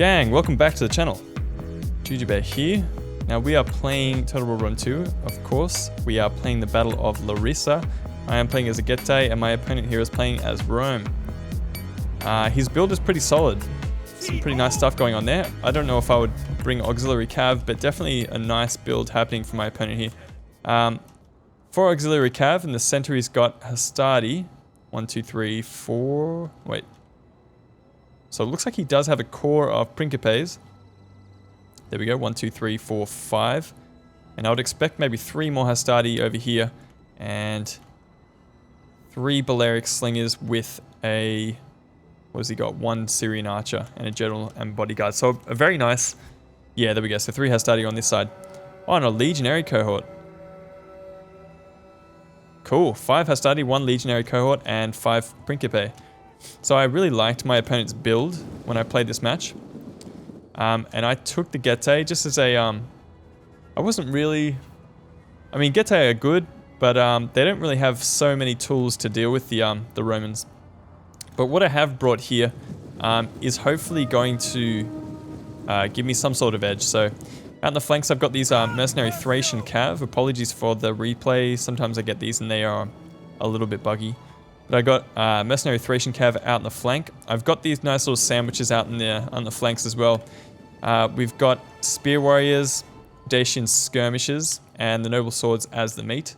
Gang, welcome back to the channel. Jujubear here. Now we are playing Total War Run 2, of course. We are playing the Battle of Larissa. I am playing as a Getae and my opponent here is playing as Rome. His build is pretty solid. Some pretty nice stuff going on there. I don't know if I would bring Auxiliary Cav, but definitely a nice build happening for my opponent here. For Auxiliary Cav, in the center he's got Hastati. 1, 2, 3, 4... Wait. So it looks like he does have a core of Principes. There we go, 1, 2, 3, 4, 5. And I would expect maybe 3 more Hastati over here. And 3 Balearic Slingers with a... What has he got? 1 Syrian Archer and a General and Bodyguard. So a very nice... Yeah, there we go. So 3 Hastati on this side. Oh, and a Legionary cohort. Cool. 5 Hastati, 1 Legionary cohort, and 5 Principe. So I really liked my opponent's build when I played this match. And I took the Getae just as a... I wasn't really... I mean, Getae are good, but they don't really have so many tools to deal with the Romans. But what I have brought here is hopefully going to give me some sort of edge. So out in the flanks I've got these Mercenary Thracian Cav. Apologies for the replay. Sometimes I get these and they are a little bit buggy. But I got Mercenary Thracian Cav out in the flank. I've got these nice little sandwiches out in on the flanks as well. We've got Spear Warriors, Dacian Skirmishers, and the Noble Swords as the meat.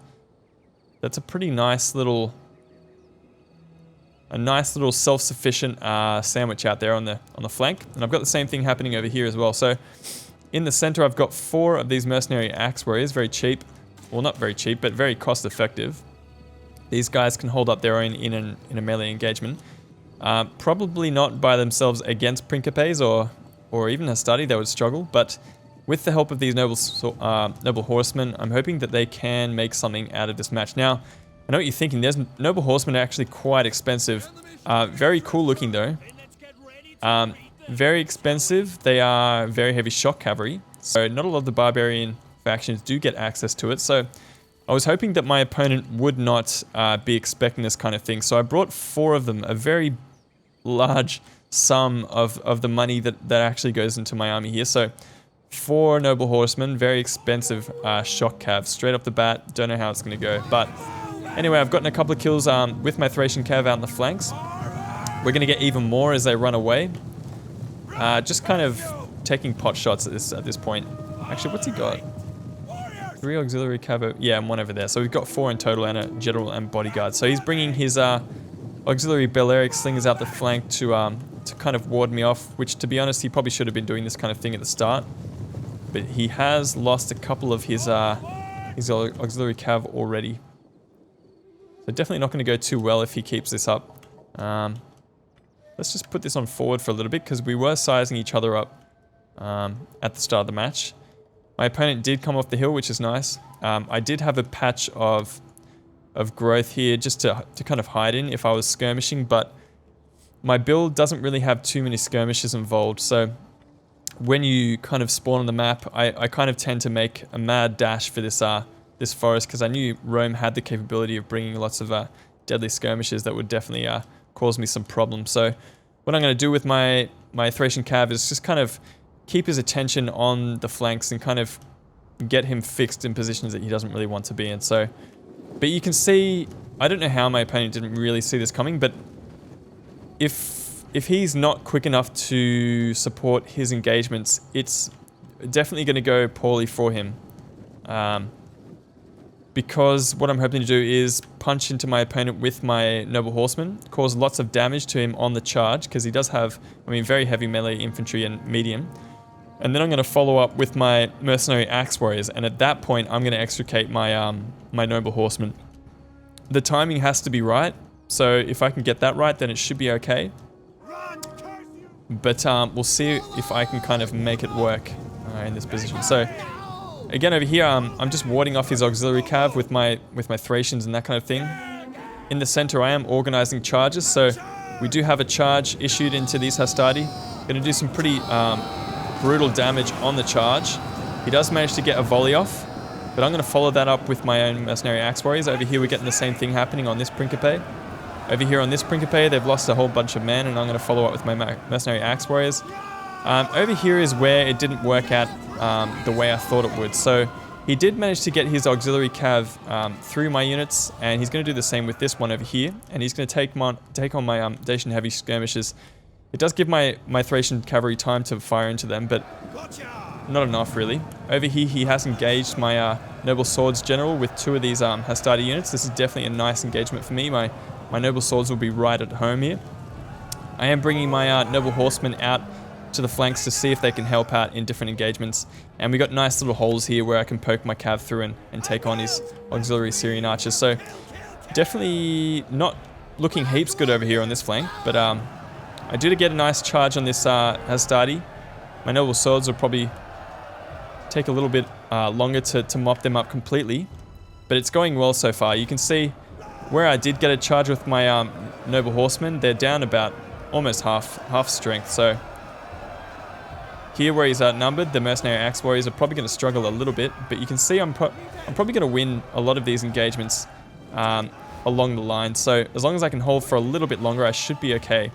That's a pretty nice little... A nice little self-sufficient sandwich out there on the flank. And I've got the same thing happening over here as well. So in the center I've got 4 of these Mercenary Axe Warriors, very cheap. Well, not very cheap, but very cost effective. These guys can hold up their own in a melee engagement. Probably not by themselves against Principes or even Hastati, they would struggle. But with the help of these noble horsemen, I'm hoping that they can make something out of this match. Now, I know what you're thinking. There's noble horsemen are actually quite expensive. Very cool looking though. Very expensive. They are very heavy shock cavalry. So not a lot of the barbarian factions do get access to it. So I was hoping that my opponent would not be expecting this kind of thing. So I brought 4 of them, a very large sum of the money that actually goes into my army here. So 4 noble horsemen, very expensive shock cav. Straight off the bat, don't know how it's going to go. But anyway, I've gotten a couple of kills with my Thracian cav out in the flanks. We're going to get even more as they run away. Just kind of taking pot shots at this point. Actually, what's he got? 3 auxiliary cav, yeah, and 1 over there. So we've got 4 in total and a general and bodyguard. So he's bringing his auxiliary Balearic Slingers out the flank to kind of ward me off, which to be honest, he probably should have been doing this kind of thing at the start. But he has lost a couple of his auxiliary cav already. So definitely not going to go too well if he keeps this up. Let's just put this on forward for a little bit because we were sizing each other up at the start of the match. My opponent did come off the hill, which is nice. I did have a patch of growth here just to kind of hide in if I was skirmishing, but my build doesn't really have too many skirmishes involved. So when you kind of spawn on the map, I kind of tend to make a mad dash for this forest because I knew Rome had the capability of bringing lots of deadly skirmishes that would definitely cause me some problems. So what I'm going to do with my Thracian Cav is just kind of keep his attention on the flanks and kind of get him fixed in positions that he doesn't really want to be in. So, but you can see, I don't know how my opponent didn't really see this coming, but if he's not quick enough to support his engagements, it's definitely going to go poorly for him. Because what I'm hoping to do is punch into my opponent with my noble horseman, cause lots of damage to him on the charge, because he does have, I mean, very heavy melee infantry and medium. And then I'm going to follow up with my mercenary axe warriors, and at that point I'm going to extricate my my noble horseman. The timing has to be right, so if I can get that right, then it should be okay. But we'll see if I can kind of make it work in this position. So again over here, I'm just warding off his auxiliary cav with my Thracians and that kind of thing. In the center, I am organizing charges, so we do have a charge issued into these Hastati. Going to do some pretty brutal damage on the charge. He does manage to get a volley off, but I'm going to follow that up with my own mercenary axe warriors. Over here, we're getting the same thing happening on this Principe. Over here on this Principe, they've lost a whole bunch of men, and I'm going to follow up with my mercenary axe warriors. Over here is where it didn't work out the way I thought it would. So he did manage to get his auxiliary cav through my units, and he's going to do the same with this one over here. And he's going to take on my Dacian heavy skirmishers. It does give my Thracian cavalry time to fire into them, but not enough really. Over here he has engaged my Noble Swords General with 2 of these Hastati units. This is definitely a nice engagement for me. My Noble Swords will be right at home here. I am bringing my Noble Horsemen out to the flanks to see if they can help out in different engagements. And we got nice little holes here where I can poke my cav through and take on his auxiliary Syrian archers. So definitely not looking heaps good over here on this flank, but I do get a nice charge on this Hastati. My Noble Swords will probably take a little bit longer to mop them up completely, but it's going well so far. You can see where I did get a charge with my Noble Horsemen, they're down about almost half strength. So here where he's outnumbered, the Mercenary Axe Warriors are probably going to struggle a little bit, but you can see I'm probably going to win a lot of these engagements along the line. So as long as I can hold for a little bit longer, I should be okay.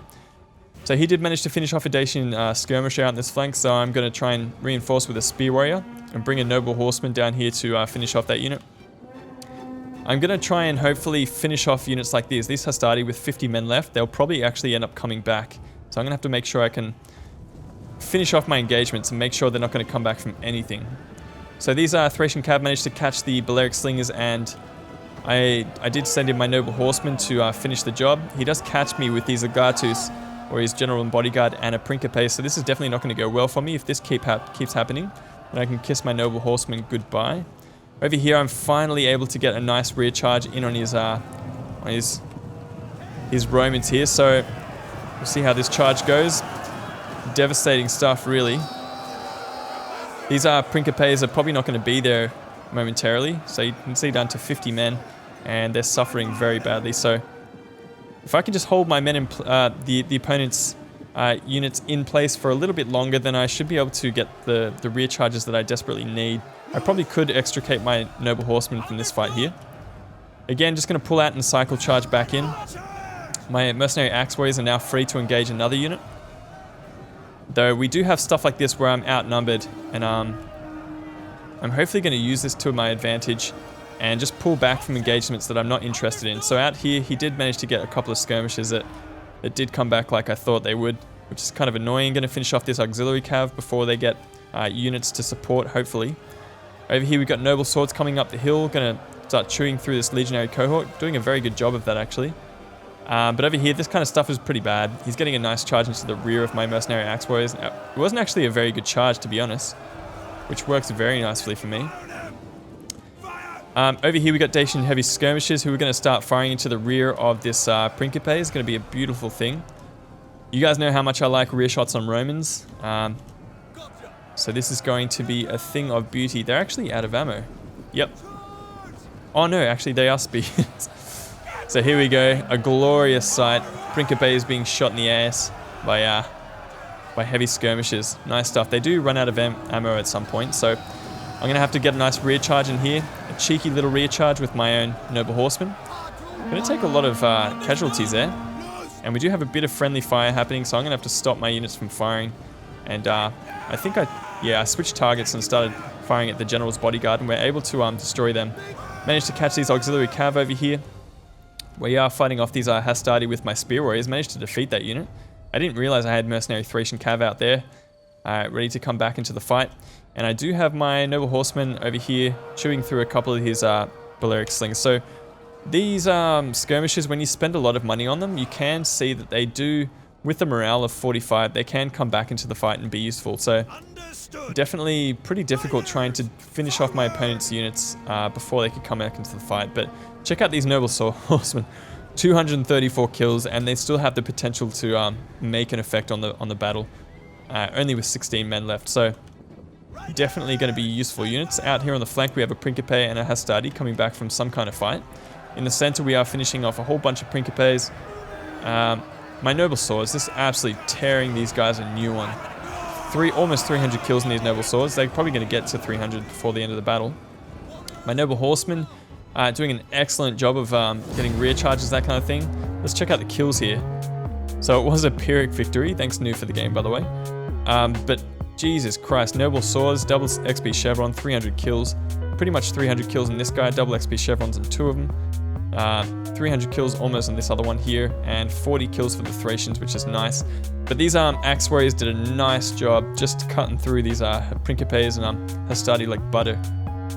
So he did manage to finish off a Dacian skirmisher out in this flank, so I'm going to try and reinforce with a Spear Warrior and bring a Noble Horseman down here to finish off that unit. I'm going to try and hopefully finish off units like these. These Hastati with 50 men left, they'll probably actually end up coming back. So I'm going to have to make sure I can finish off my engagements and make sure they're not going to come back from anything. So these Thracian Cav managed to catch the Balearic Slingers, and I did send in my Noble Horseman to finish the job. He does catch me with these Agatus, or his General and Bodyguard, and a Principe, so this is definitely not going to go well for me if this keeps happening. And I can kiss my Noble Horseman goodbye. Over here I'm finally able to get a nice rear charge in on his Romans here, so we'll see how this charge goes. Devastating stuff, really. These Principes are probably not going to be there momentarily, so you can see down to 50 men, and they're suffering very badly. So if I can just hold my men in the opponent's units in place for a little bit longer, then I should be able to get the rear charges that I desperately need. I probably could extricate my Noble Horsemen from this fight here. Again, just going to pull out and cycle charge back in. My Mercenary Axe Warriors are now free to engage another unit. Though we do have stuff like this where I'm outnumbered, and I'm hopefully going to use this to my advantage and just pull back from engagements that I'm not interested in. So out here, he did manage to get a couple of skirmishes that did come back like I thought they would, which is kind of annoying. Going to finish off this auxiliary cav before they get units to support, hopefully. Over here, we've got Noble Swords coming up the hill, going to start chewing through this Legionary cohort, doing a very good job of that, actually. But over here, this kind of stuff is pretty bad. He's getting a nice charge into the rear of my Mercenary Axe Warriors. It wasn't actually a very good charge, to be honest, which works very nicely for me. Over here, we got Dacian heavy skirmishers who are going to start firing into the rear of this Principe. It's going to be a beautiful thing. You guys know how much I like rear shots on Romans. So this is going to be a thing of beauty. They're actually out of ammo. Yep. Oh no, actually they are speeds. So here we go, a glorious sight. Principe is being shot in the ass by heavy skirmishers. Nice stuff. They do run out of ammo at some point, so I'm going to have to get a nice rear charge in here. A cheeky little rear charge with my own Noble Horseman. Going to take a lot of casualties there. And we do have a bit of friendly fire happening, so I'm going to have to stop my units from firing. And I think I switched targets and started firing at the General's Bodyguard, and we're able to destroy them. Managed to catch these auxiliary cav over here. We are fighting off these Hastati with my Spear Warriors. Managed to defeat that unit. I didn't realize I had Mercenary Thracian cav out there, ready to come back into the fight. And I do have my Noble Horseman over here chewing through a couple of his Balearic Slings. So these skirmishers, when you spend a lot of money on them, you can see that they do, with a morale of 45, they can come back into the fight and be useful. So definitely pretty difficult trying to finish off my opponent's units before they could come back into the fight. But check out these Noble Horsemen. 234 kills, and they still have the potential to make an effect on the battle. Only with 16 men left. So definitely going to be useful units. Out here on the flank, we have a Principe and a Hastati coming back from some kind of fight. In the center, we are finishing off a whole bunch of Principes. My Noble Swords, this is absolutely tearing these guys a new one. Almost 300 kills in these Noble Swords. They're probably going to get to 300 before the end of the battle. My Noble Horsemen doing an excellent job of getting rear charges, that kind of thing. Let's check out the kills here. So it was a Pyrrhic victory. Thanks, New, for the game, by the way. But Jesus Christ, Noble Swords, double XP Chevron, 300 kills. Pretty much 300 kills in this guy, double XP Chevrons in 2 of them. 300 kills almost on this other one here, and 40 kills for the Thracians, which is nice. But these Axe Warriors did a nice job just cutting through these Principes and Hastati like butter.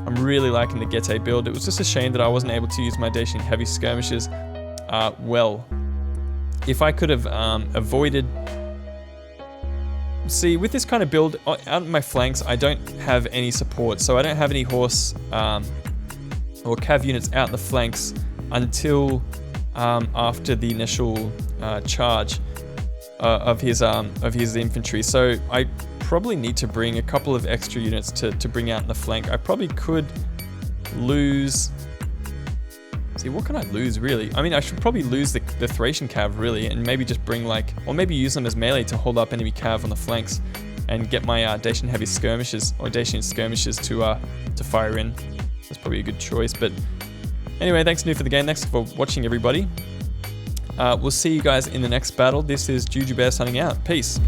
I'm really liking the Getae build. It was just a shame that I wasn't able to use my Dacian heavy skirmishes well. If I could have avoided... See, with this kind of build, out on my flanks, I don't have any support, so I don't have any horse or cav units out in the flanks until after the initial charge of his infantry. So I probably need to bring a couple of extra units to bring out in the flank. I probably could lose... See, what can I lose, really? I mean, I should probably lose the Thracian cav, really, and maybe just bring, like... Or maybe use them as melee to hold up enemy cav on the flanks and get my Dacian heavy skirmishes, or Dacian skirmishes to fire in. That's probably a good choice, but... Anyway, thanks New for the game. Thanks for watching, everybody. We'll see you guys in the next battle. This is Jujubear signing out. Peace.